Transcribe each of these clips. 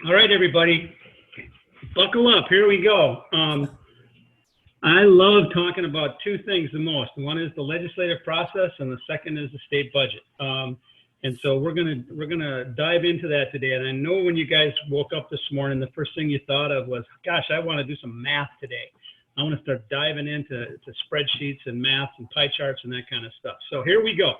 All right, everybody, buckle up. Here we go. I love talking about two things the most. One is the legislative process, and the second is the state budget. And so we're gonna dive into that today. And I know when you guys woke up this morning, the first thing you thought of was, "Gosh, I want to do some math today. I want to start diving into spreadsheets and math and pie charts and that kind of stuff." So here we go.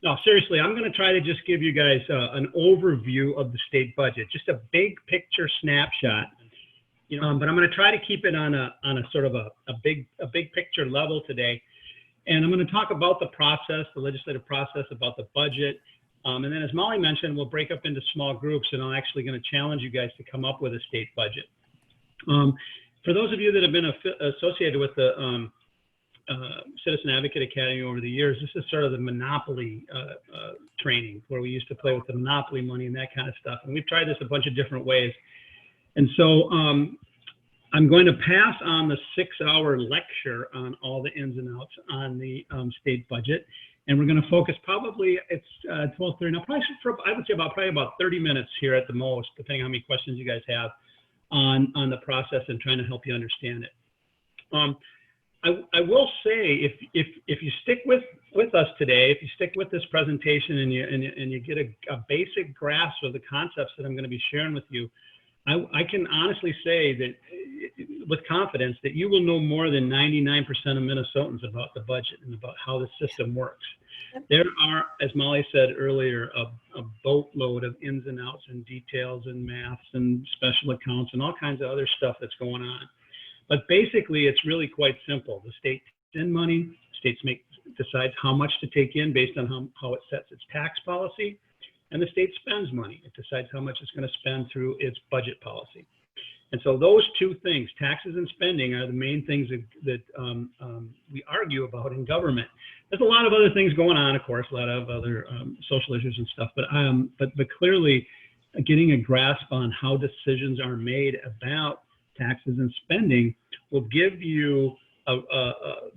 No, seriously, I'm going to try to just give you guys an overview of the state budget, just a big picture snapshot. But I'm going to try to keep it on a sort of a big picture level today. And I'm going to talk about the process, the legislative process, about the budget. And then, as Molly mentioned, we'll break up into small groups, and I'm actually going to challenge you guys to come up with a state budget. For those of you that have been associated with the Citizen Advocate Academy over the years, this is sort of the Monopoly training, where we used to play with the Monopoly money and that kind of stuff. And we've tried this a bunch of different ways. And so I'm going to pass on the 6-hour lecture on all the ins and outs on the state budget. And we're going to focus probably, it's 12:30 now, I would say probably about 30 minutes here at the most, depending on how many questions you guys have on the process and trying to help you understand it. I will say, if you stick with us today, if you stick with this presentation and you get a basic grasp of the concepts that I'm going to be sharing with you, I can honestly say that with confidence that you will know more than 99% of Minnesotans about the budget and about how the system works. There are, as Molly said earlier, a boatload of ins and outs and details and maths and special accounts and all kinds of other stuff that's going on. But basically, it's really quite simple. The state takes in money, states decides how much to take in based on how it sets its tax policy, and the state spends money. It decides how much it's going to spend through its budget policy. And so those two things, taxes and spending, are the main things that we argue about in government. There's a lot of other things going on, of course, a lot of other social issues and stuff, but clearly getting a grasp on how decisions are made about taxes and spending will give you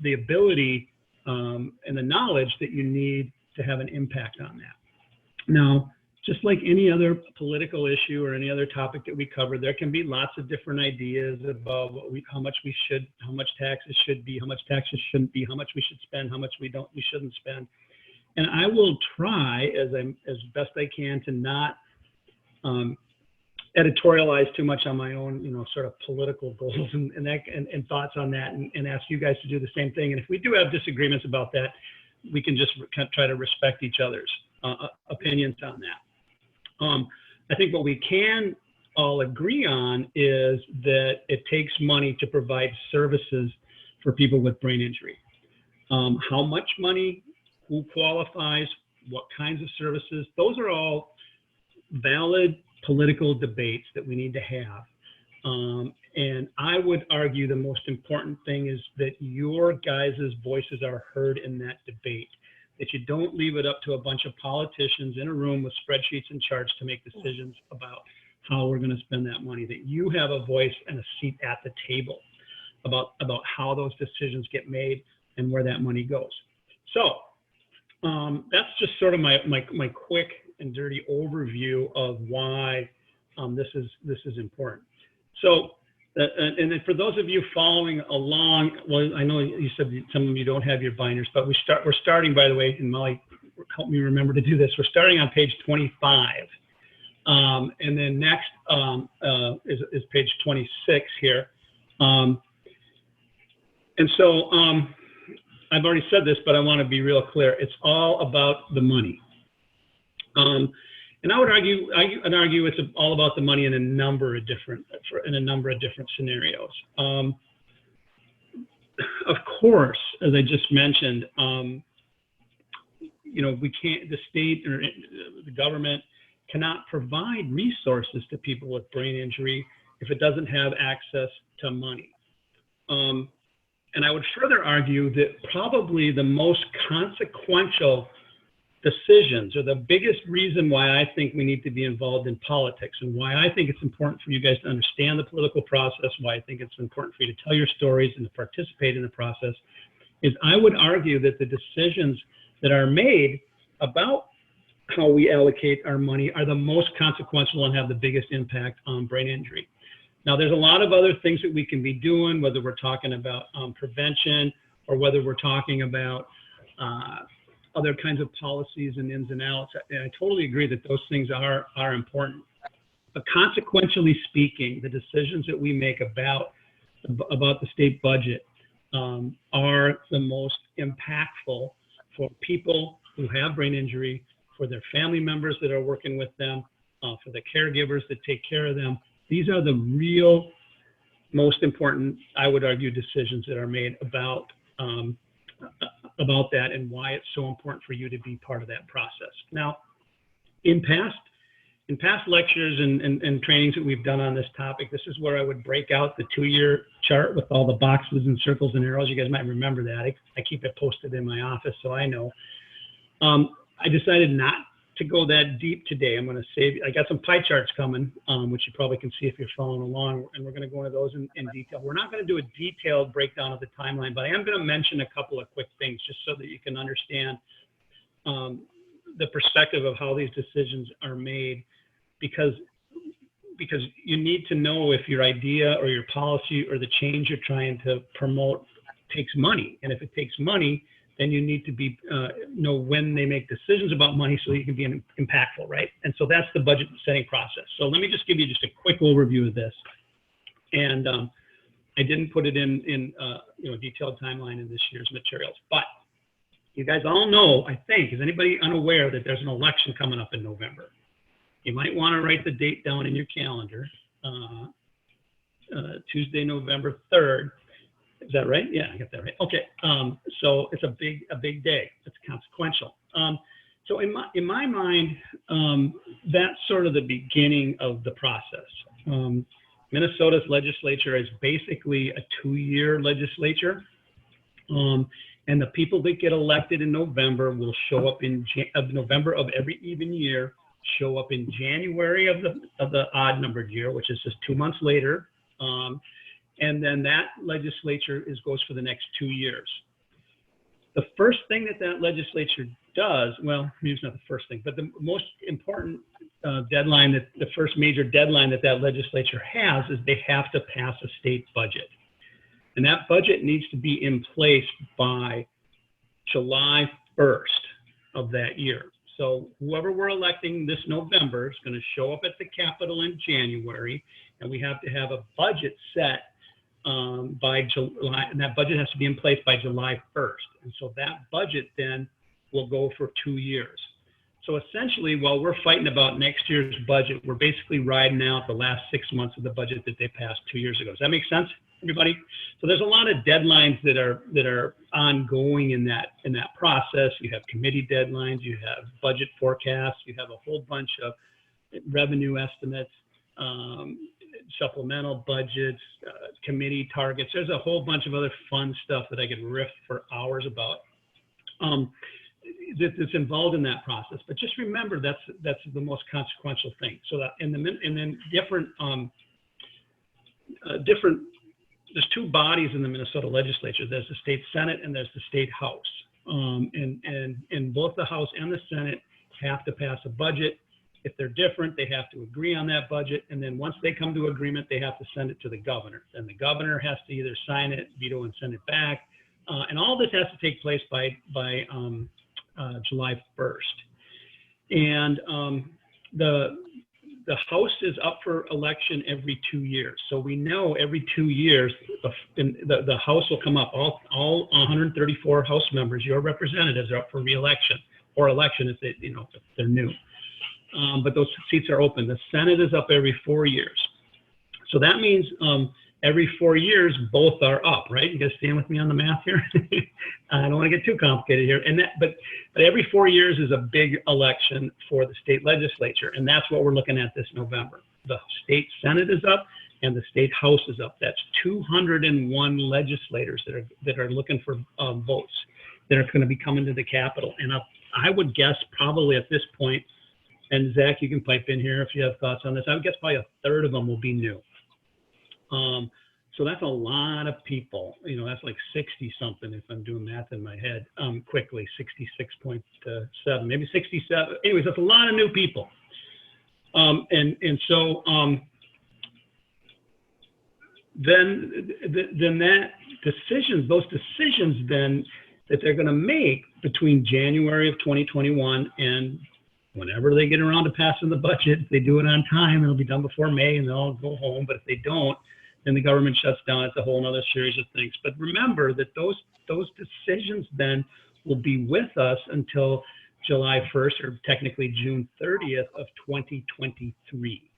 the ability and the knowledge that you need to have an impact on that. Now, just like any other political issue or any other topic that we cover, there can be lots of different ideas about how much taxes should be, how much taxes shouldn't be, how much we should spend, how much we shouldn't spend. And I will try as best I can to not editorialize too much on my own, sort of political goals and thoughts on that, and ask you guys to do the same thing. And if we do have disagreements about that, we can just try to respect each other's opinions on that. I think what we can all agree on is that it takes money to provide services for people with brain injury. How much money, who qualifies, what kinds of services, those are all valid political debates that we need to have. And I would argue the most important thing is that your guys' voices are heard in that debate, that you don't leave it up to a bunch of politicians in a room with spreadsheets and charts to make decisions about how we're going to spend that money, that you have a voice and a seat at the table about how those decisions get made and where that money goes. So that's just sort of my quick and dirty overview of why this is important. So, and then for those of you following along, well, I know you said some of you don't have your binders, but we're starting, by the way, and Molly, help me remember to do this. We're starting on page 25, and then next is page 26 here. And so I've already said this, but I want to be real clear. It's all about the money. And I would argue it's all about the money in a number of different scenarios. Of course, as I just mentioned, we can't. The state or the government cannot provide resources to people with brain injury if it doesn't have access to money. And I would further argue that probably the most consequential decisions, or the biggest reason why I think we need to be involved in politics, and why I think it's important for you guys to understand the political process, why I think it's important for you to tell your stories and to participate in the process, is I would argue that the decisions that are made about how we allocate our money are the most consequential and have the biggest impact on brain injury. Now, there's a lot of other things that we can be doing, whether we're talking about prevention or whether we're talking about other kinds of policies and ins and outs. And I totally agree that those things are important. But consequentially speaking, the decisions that we make about the state budget are the most impactful for people who have brain injury, for their family members that are working with them, for the caregivers that take care of them. These are the real most important, I would argue, decisions that are made about that and why it's so important for you to be part of that process. Now, in past lectures and trainings that we've done on this topic, this is where I would break out the 2-year chart with all the boxes and circles and arrows. You guys might remember that. I keep it posted in my office, so I know. I decided not to go that deep today. I'm going to save, I got some pie charts coming, which you probably can see if you're following along, and we're going to go into those in detail. We're not going to do a detailed breakdown of the timeline, but I am going to mention a couple of quick things just so that you can understand the perspective of how these decisions are made, because you need to know if your idea or your policy or the change you're trying to promote takes money. And if it takes money, then you need to know when they make decisions about money so you can be impactful, right? And so that's the budget setting process. So let me just give you just a quick overview of this. And I didn't put it in a detailed timeline in this year's materials, but you guys all know, I think, is anybody unaware that there's an election coming up in November? You might want to write the date down in your calendar, Tuesday, November 3rd. Is that right? Yeah, I got that right. Okay. So it's a big day. It's consequential. So in my mind, that's sort of the beginning of the process. Minnesota's legislature is basically a 2-year legislature, and the people that get elected in November will show up in November of every even year. Show up in January of the odd numbered year, which is just 2 months later. And then that legislature goes for the next 2 years. The first thing that legislature does, well, maybe it's not the first thing, but the most important deadline, the first major deadline that legislature has is they have to pass a state budget. And that budget needs to be in place by July 1st of that year. So whoever we're electing this November is going to show up at the Capitol in January, and we have to have a budget set by July, and that budget has to be in place by July 1st. And so that budget then will go for 2 years. So essentially, while we're fighting about next year's budget, we're basically riding out the last 6 months of the budget that they passed 2 years ago. Does that make sense, everybody? So there's a lot of deadlines that are ongoing in that process. You have committee deadlines, you have budget forecasts, you have a whole bunch of revenue estimates, supplemental budgets, committee targets. There's a whole bunch of other fun stuff that I could riff for hours about that's involved in that process. But just remember, that's the most consequential thing. So that and then different there's 2 bodies in the Minnesota legislature. There's the state Senate and there's the state House. And both the House and the Senate have to pass a budget. If they're different, they have to agree on that budget. And then once they come to agreement, they have to send it to the governor. And the governor has to either sign it, veto, and send it back. And all this has to take place by July 1st. And the House is up for election every 2 years. So we know every 2 years, the House will come up. All 134 House members, your representatives, are up for re-election or election if they're new. But those seats are open. The Senate is up every 4 years. So that means every 4 years, both are up, right? You guys stand with me on the math here? I don't want to get too complicated here. But every 4 years is a big election for the state legislature. And that's what we're looking at this November. The state Senate is up and the state House is up. That's 201 legislators that are looking for votes that are going to be coming to the Capitol. And I would guess probably at this point, and Zach, you can pipe in here if you have thoughts on this, I would guess probably a third of them will be new. So that's a lot of people. You know, that's like 60 something if I'm doing math in my head. That's like 60 something if I'm doing math in my head quickly. 66.7, maybe 67. Anyways, that's a lot of new people. Then those decisions then that they're going to make between January of 2021 and whenever they get around to passing the budget, if they do it on time, it'll be done before May and they'll all go home. But if they don't, then the government shuts down. It's a whole other series of things. But remember that those decisions then will be with us until July 1st, or technically June 30th of 2023.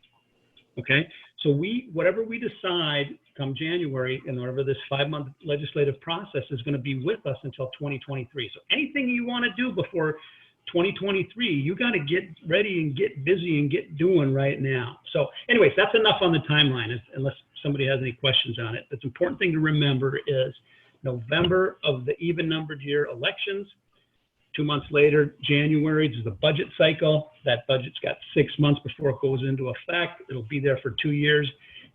Okay, so whatever we decide come January, and whatever this 5-month legislative process is going to be with us until 2023. So anything you want to do before 2023, you got to get ready and get busy and get doing right now. So anyways, that's enough on the timeline, unless somebody has any questions on it. The important thing to remember is November of the even numbered year elections. 2 months later, January is the budget cycle. That budget's got 6 months before it goes into effect. It'll be there for 2 years.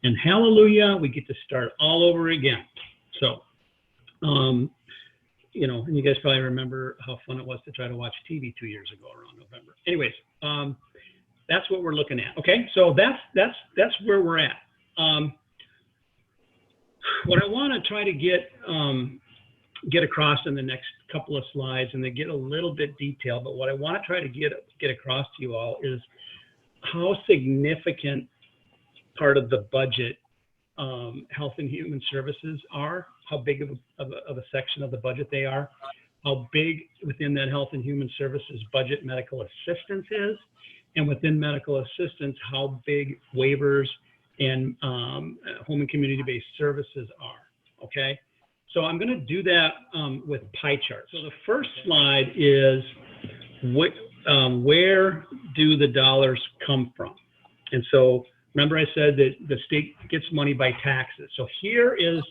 And hallelujah, we get to start all over again. So, and you guys probably remember how fun it was to try to watch TV 2 years ago around November. Anyways, that's what we're looking at. Okay, so that's where we're at. What I want to try to get across in the next couple of slides, and they get a little bit detailed, but what I want to try to get across to you all is how significant part of the budget Health and Human Services are, how big of a section of the budget they are, how big within that Health and Human Services budget medical assistance is, and within medical assistance, how big waivers and home and community-based services are, okay? So I'm going to do that with pie charts. So the first slide is where do the dollars come from? And so remember I said that the state gets money by taxes. So here is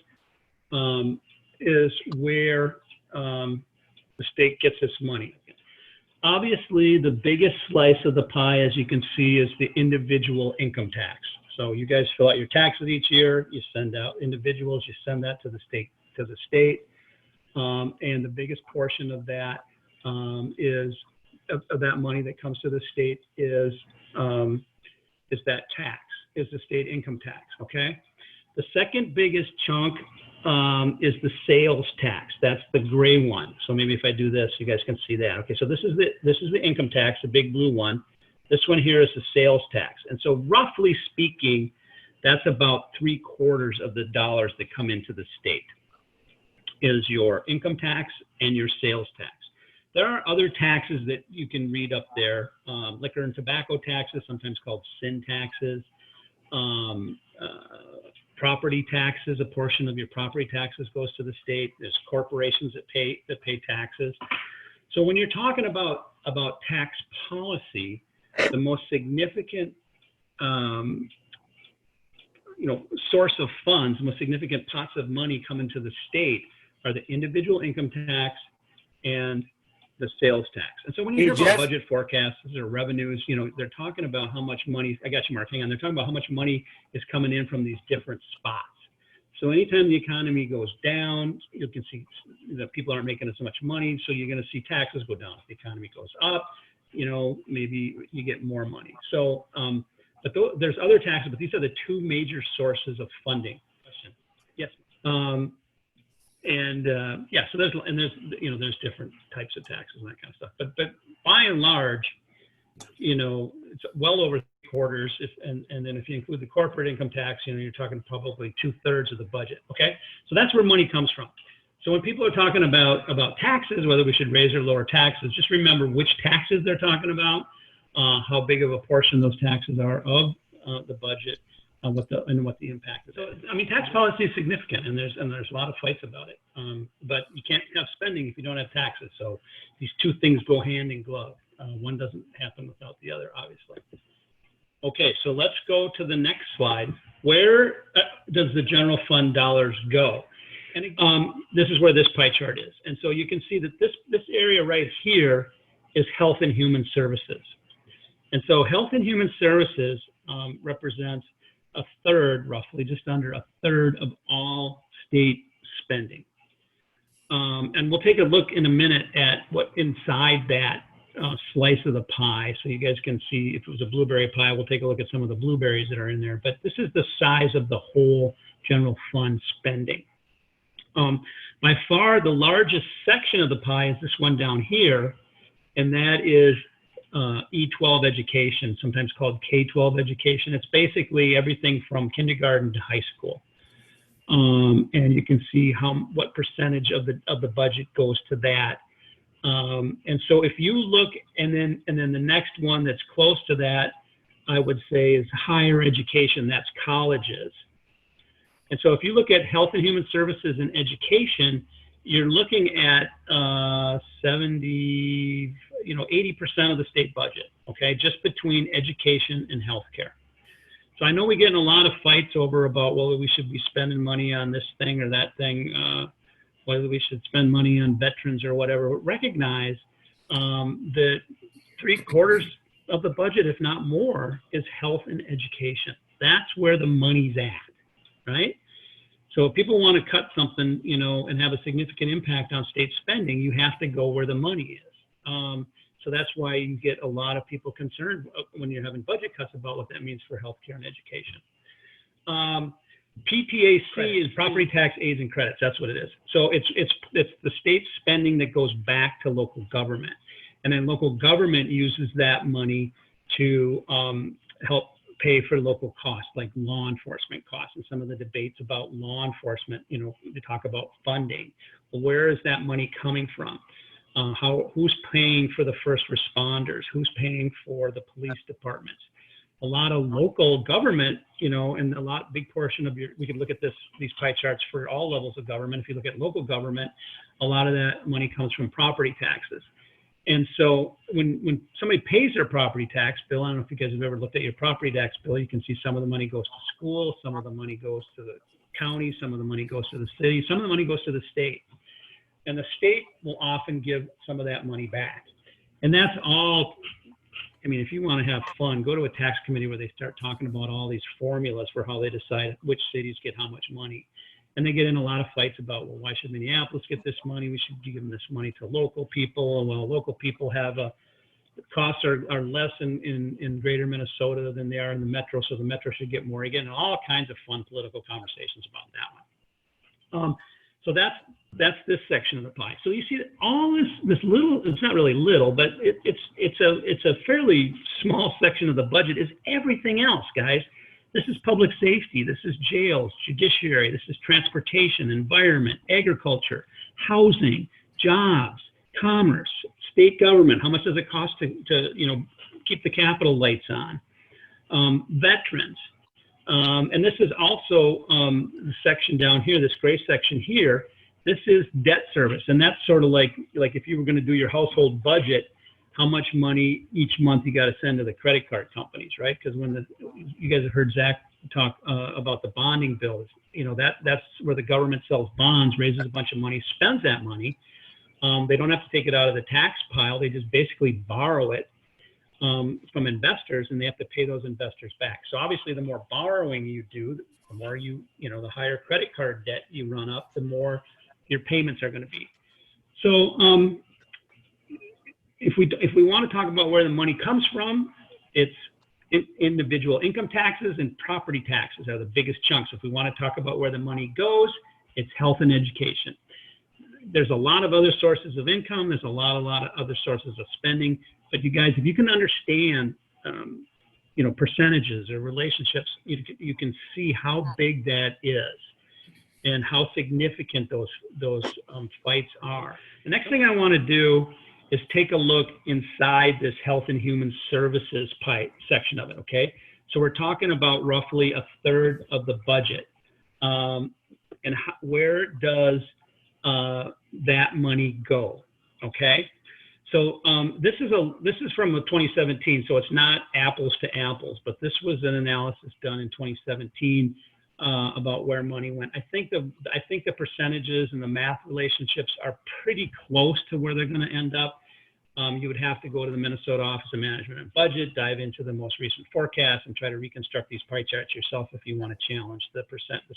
where the state gets its money. Obviously, the biggest slice of the pie, as you can see, is the individual income tax. So you guys fill out your taxes each year. You send out individuals. You send that to the state. And the biggest portion of that is of that money that comes to the state is that tax, is the state income tax. Okay. The second biggest chunk is the sales tax. That's the gray one. So maybe if I do this, you guys can see that. Okay. So this is the income tax, the big blue one. This one here is the sales tax. And so roughly speaking, that's about 3/4 of the dollars that come into the state is your income tax and your sales tax. There are other taxes that you can read up there, liquor and tobacco taxes, sometimes called sin taxes, property taxes. A portion of your property taxes goes to the state. There's corporations that pay taxes. So when you're talking about tax policy, the most significant source of funds, the most significant pots of money coming to the state are the individual income tax and the sales tax. And so when you hear about budget forecasts or revenues, they're talking about how much money, I got you, Mark, hang on. They're talking about how much money is coming in from these different spots. So anytime the economy goes down, you can see that people aren't making as much money. So you're going to see taxes go down. If the economy goes up, maybe you get more money. So, but there's other taxes, but these are the two major sources of funding. Yes. So there's different types of taxes and that kind of stuff. But by and large, it's well over 3/4. And then if you include the corporate income tax, you're talking probably 2/3 of the budget. Okay, so that's where money comes from. So when people are talking about taxes, whether we should raise or lower taxes, just remember which taxes they're talking about, how big of a portion those taxes are of the budget, what the impact is. So I mean, tax policy is significant, and there's a lot of fights about it. But you can't have spending if you don't have taxes. So these two things go hand in glove. One doesn't happen without the other, obviously. Okay, so let's go to the next slide. Where does the general fund dollars go? And this is where this pie chart is. And so you can see that this area right here is Health and Human Services. And so Health and Human Services represents a third, roughly, just under a third of all state spending. And we'll take a look in a minute at what inside that slice of the pie, so you guys can see. If it was a blueberry pie, we'll take a look at some of the blueberries that are in there. But this is the size of the whole general fund spending. By far, the largest section of the pie is this one down here, and that is E12 education, sometimes called K-12 education. It's basically everything from kindergarten to high school. And you can see what percentage of the budget goes to that. And so if you look, and then the next one that's close to that, I would say, is higher education. That's colleges. And so if you look at health and human services and education, you're looking at 70, 80% of the state budget. Okay, just between education and healthcare. So I know we get in a lot of fights over about, well, we should be spending money on this thing or that thing, whether we should spend money on veterans or whatever. But recognize that 3/4 of the budget, if not more, is health and education. That's where the money's at, right? So if people want to cut something, and have a significant impact on state spending, you have to go where the money is. So that's why you get a lot of people concerned when you're having budget cuts about what that means for healthcare and education. PTAC is property tax aids and credits. That's what it is. So it's the state spending that goes back to local government, and then local government uses that money to help pay for local costs like law enforcement costs, and some of the debates about law enforcement. They talk about funding. Well, where is that money coming from? Who's paying for the first responders? Who's paying for the police departments? A lot of local government, and big portion of we could look at these pie charts for all levels of government. If you look at local government, a lot of that money comes from property taxes. And so when somebody pays their property tax bill, I don't know if you guys have ever looked at your property tax bill, you can see some of the money goes to school, some of the money goes to the county, some of the money goes to the city, some of the money goes to the state. And the state will often give some of that money back. And that's all, if you want to have fun, go to a tax committee where they start talking about all these formulas for how they decide which cities get how much money. And they get in a lot of fights about, well, why should Minneapolis get this money? We should give them this money to local people. Well, local people have the costs are less in greater Minnesota than they are in the metro, so the metro should get more. Again, all kinds of fun political conversations about that one. So that's this section of the pie. So you see that all this little, it's not really little, but it's a fairly small section of the budget is everything else, guys. This is public safety, this is jails, judiciary, this is transportation, environment, agriculture, housing, jobs, commerce, state government. How much does it cost to keep the Capitol lights on? Veterans. And this is also the section down here, this gray section here. This is debt service, and that's sort of like if you were going to do your household budget, how much money each month you got to send to the credit card companies, right? Because you guys have heard Zach talk about the bonding bills, that's where the government sells bonds, raises a bunch of money, spends that money. They don't have to take it out of the tax pile; they just basically borrow it from investors, and they have to pay those investors back. So obviously, the more borrowing you do, the more the higher credit card debt you run up, the more your payments are going to be. So if we want to talk about where the money comes from, it's individual income taxes and property taxes are the biggest chunks. If we want to talk about where the money goes, it's health and education. There's a lot of other sources of income. There's a lot of other sources of spending. But you guys, if you can understand, percentages or relationships, you can see how big that is and how significant those fights are. The next thing I want to do is take a look inside this health and human services pie section of it, okay? So we're talking about roughly a third of the budget. And where does that money go, okay? So this is from 2017, so it's not apples to apples, but this was an analysis done in 2017 about where money went. I think the percentages and the math relationships are pretty close to where they're going to end up. you would have to go to the Minnesota Office of Management and Budget, dive into the most recent forecast, and try to reconstruct these pie charts yourself if you want to challenge the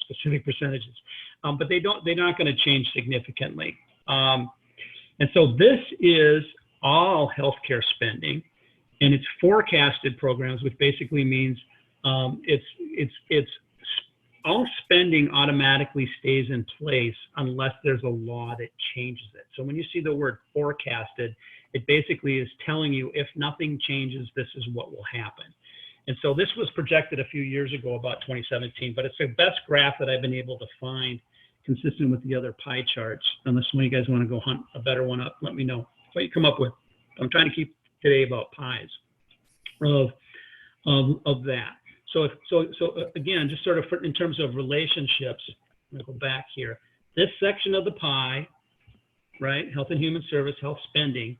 specific percentages. But they're not going to change significantly. And so this is all healthcare spending, and it's forecasted programs, which basically means it's all spending automatically stays in place unless there's a law that changes it. So when you see the word forecasted, it basically is telling you if nothing changes, this is what will happen. And so this was projected a few years ago, about 2017, but it's the best graph that I've been able to find consistent with the other pie charts. Unless one of you guys want to go hunt a better one up, let me know what you come up with. I'm trying to keep today about pies of that. So again, just sort of in terms of relationships, I'm going to go back here. This section of the pie, right? Health and Human Service, health spending.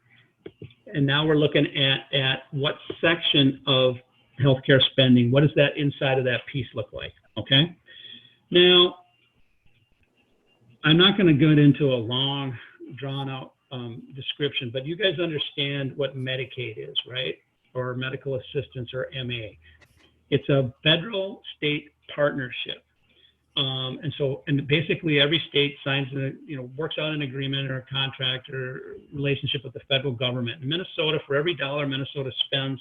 And now we're looking at what section of healthcare spending, what does that inside of that piece look like, okay? Now, I'm not going to go into a long, drawn-out description, but you guys understand what Medicaid is, right? Or medical assistance, or MA. It's a federal-state partnership. And basically every state signs, works out an agreement or a contract or relationship with the federal government. In Minnesota, for every dollar Minnesota spends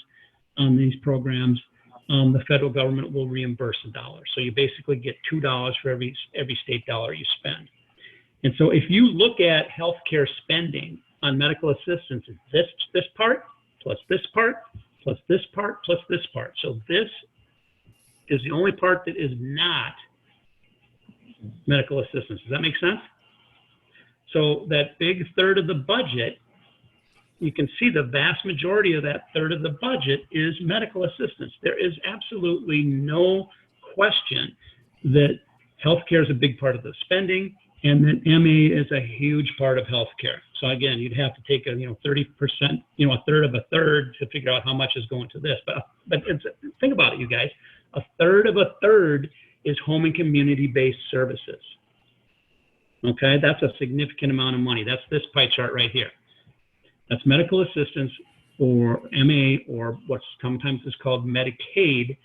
on these programs, the federal government will reimburse $1. So you basically get $2 for every state dollar you spend. And so if you look at healthcare spending on medical assistance, it's this part, plus this part, plus this part, plus this part. So this is the only part that is not medical assistance. Does that make sense? So that big third of the budget, you can see the vast majority of that third of the budget is medical assistance. There is absolutely no question that healthcare is a big part of the spending, and that MA is a huge part of healthcare. So again, you'd have to take a 30%, a third of a third to figure out how much is going to this. But think about it, you guys. A third of a third is home and community-based services. Okay, that's a significant amount of money. That's this pie chart right here. That's medical assistance, or MA, or what sometimes is called Medicaid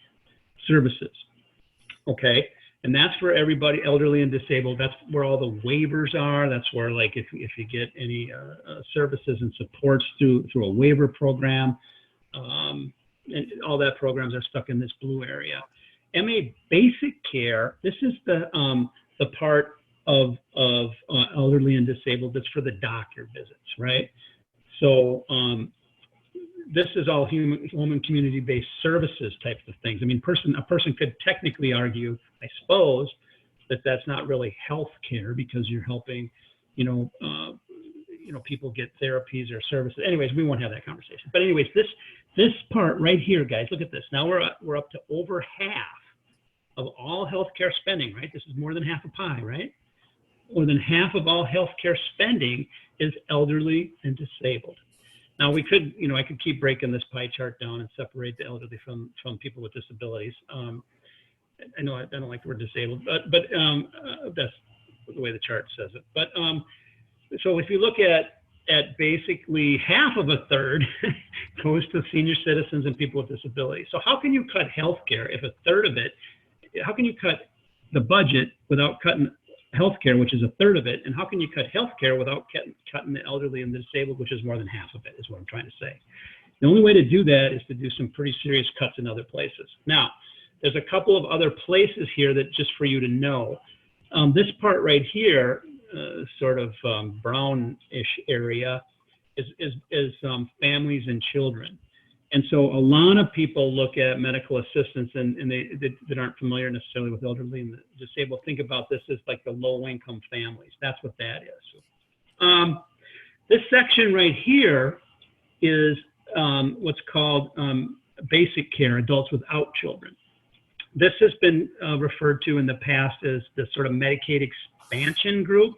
services. Okay, and that's for everybody, elderly and disabled. That's where all the waivers are. That's where, like, if you get any services and supports through a waiver program, and all that programs are stuck in this blue area. MA basic care, this is the part of elderly and disabled that's for the doctor visits, right? So this is all home and community-based services types of things. I mean, a person could technically argue, I suppose, that that's not really health care because you're helping, people get therapies or services. Anyways, we won't have that conversation. But anyways, this part right here, guys, look at this. Now we're up to over half of all healthcare spending, right? This is more than half a pie, right? More than half of all healthcare spending is elderly and disabled. Now we could, I could keep breaking this pie chart down and separate the elderly from people with disabilities. I know I don't like the word disabled, but that's the way the chart says it. But so if you look at basically half of a third goes to senior citizens and people with disabilities. So how can you cut healthcare if a third of it? How can you cut the budget without cutting healthcare, which is a third of it? And how can you cut healthcare without cutting the elderly and the disabled, which is more than half of it, is what I'm trying to say. The only way to do that is to do some pretty serious cuts in other places. Now, there's a couple of other places here that just for you to know. This part right here, sort of brownish area, is families and children. And so a lot of people look at medical assistance and they that aren't familiar necessarily with elderly and disabled think about this as like the low-income families. That's what that is. This section right here is what's called basic care, adults without children. This has been referred to in the past as the sort of Medicaid expansion group.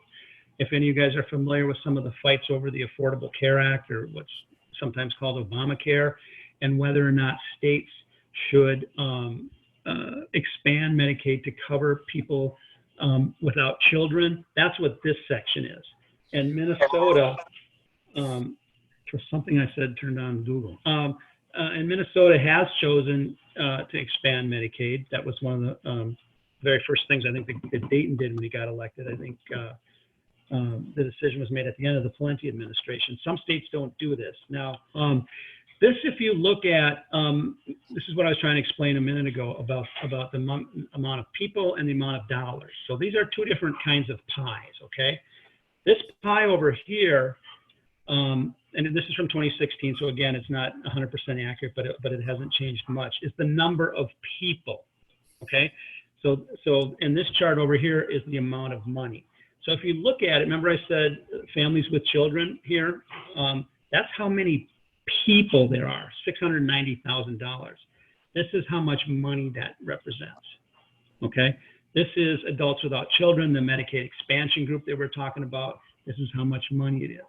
If any of you guys are familiar with some of the fights over the Affordable Care Act, or what's sometimes called Obamacare, and whether or not states should expand Medicaid to cover people without children, that's what this section is. And Minnesota for something I said turned on Google. And Minnesota has chosen to expand Medicaid. That was one of the very first things I think that Dayton did when he got elected. I think the decision was made at the end of the Pawlenty administration. Some states don't do this. Now, this, if you look at, this is what I was trying to explain a minute ago about the amount of people and the amount of dollars. So these are two different kinds of pies, okay? This pie over here, and this is from 2016, so again, it's not 100% accurate, but it hasn't changed much, is the number of people, okay? So in this chart over here is the amount of money. So if you look at it, remember I said families with children here? That's how many people there are, $690,000. This is how much money that represents, okay? This is adults without children, the Medicaid expansion group that we're talking about. This is how much money it is.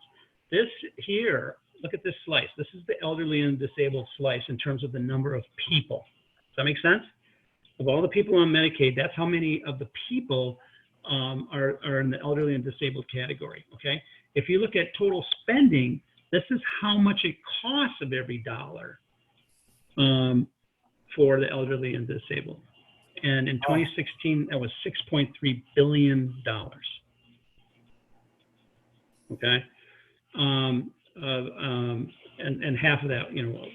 This here, look at this slice. This is the elderly and disabled slice in terms of the number of people. Does that make sense? Of all the people on Medicaid, that's how many of the people are in the elderly and disabled category, okay? If you look at total spending, this is how much it costs of every dollar for the elderly and disabled. And in 2016, that was $6.3 billion, okay? And half of that, you know,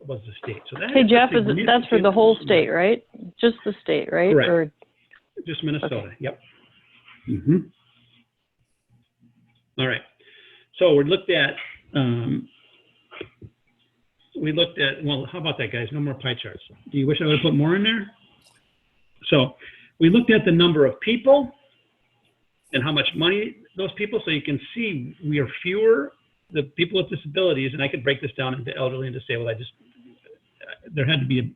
was the state. So that hey, Jeff, that's for the whole state, right? Just the state, right? Correct. Or, just Minnesota, okay. Yep. Mm-hmm. All right. So we looked at, well, how about that, guys? No more pie charts. Do you wish I would have put more in there? So we looked at the number of people and how much money those people, so you can see we are fewer, the people with disabilities, and I could break this down into elderly and disabled. There had to be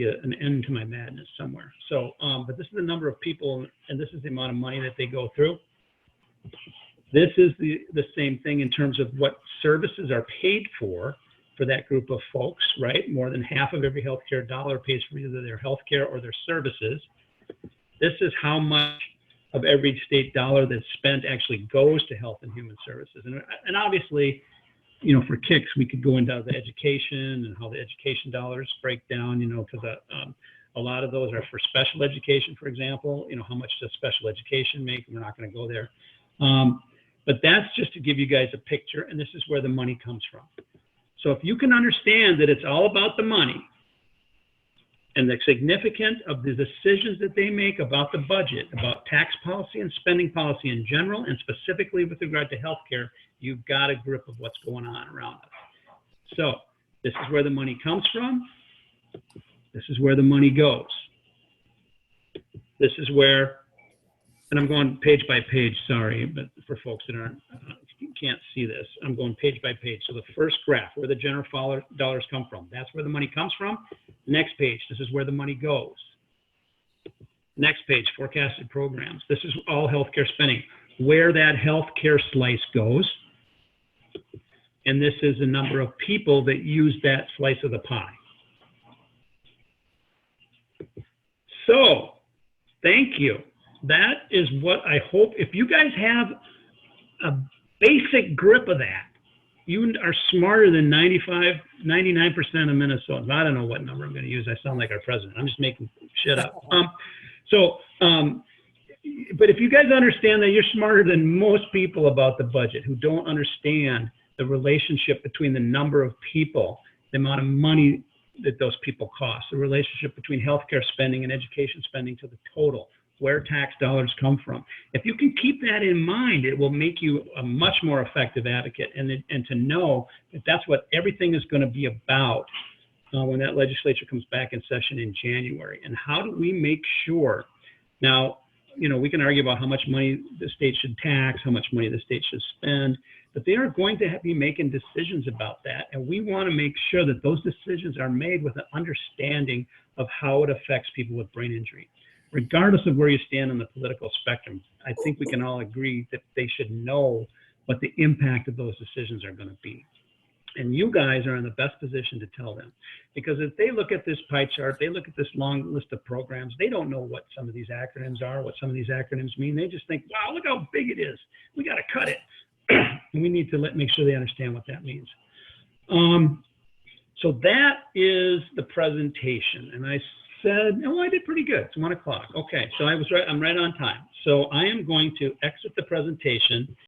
an end to my madness somewhere. So, but this is the number of people, and this is the amount of money that they go through. This is the same thing in terms of what services are paid for that group of folks, right? More than half of every healthcare dollar pays for either their healthcare or their services. This is how much of every state dollar that's spent actually goes to health and human services. And obviously, you know, for kicks, we could go into the education and how the education dollars break down, you know, because a lot of those are for special education, for example. You know, how much does special education make? We're not going to go there. But that's just to give you guys a picture, and this is where the money comes from. So if you can understand that it's all about the money and the significance of the decisions that they make about the budget, about tax policy and spending policy in general, and specifically with regard to healthcare, you've got a grip of what's going on around us. So this is where the money comes from. This is where the money goes. This is where, and I'm going page by page, sorry, but for folks that can't see this, I'm going page by page. So the first graph, where the general dollars come from, that's where the money comes from. Next page, this is where the money goes. Next page, forecasted programs. This is all healthcare spending, where that healthcare slice goes. And this is the number of people that use that slice of the pie. So, thank you. That is what I hope, if you guys have a basic grip of that, you are smarter than 99% of Minnesotans. I don't know what number I'm going to use. I sound like our president. I'm just making shit up. But if you guys understand that you're smarter than most people about the budget who don't understand the relationship between the number of people, the amount of money that those people cost, the relationship between healthcare spending and education spending to the total, where tax dollars come from. If you can keep that in mind, it will make you a much more effective advocate, and to know that that's what everything is going to be about when that legislature comes back in session in January. And how do we make sure, now, you know, we can argue about how much money the state should tax, how much money the state should spend, but they are going to be making decisions about that. And we want to make sure that those decisions are made with an understanding of how it affects people with brain injury. Regardless of where you stand on the political spectrum, I think we can all agree that they should know what the impact of those decisions are going to be. And you guys are in the best position to tell them. Because if they look at this pie chart, they look at this long list of programs, they don't know what some of these acronyms are, what some of these acronyms mean. They just think, wow, look how big it is. We got to cut it. And we need to make sure they understand what that means. So that is the presentation. And I said, oh, I did pretty good. It's 1 o'clock. Okay, so I'm right on time. So I am going to exit the presentation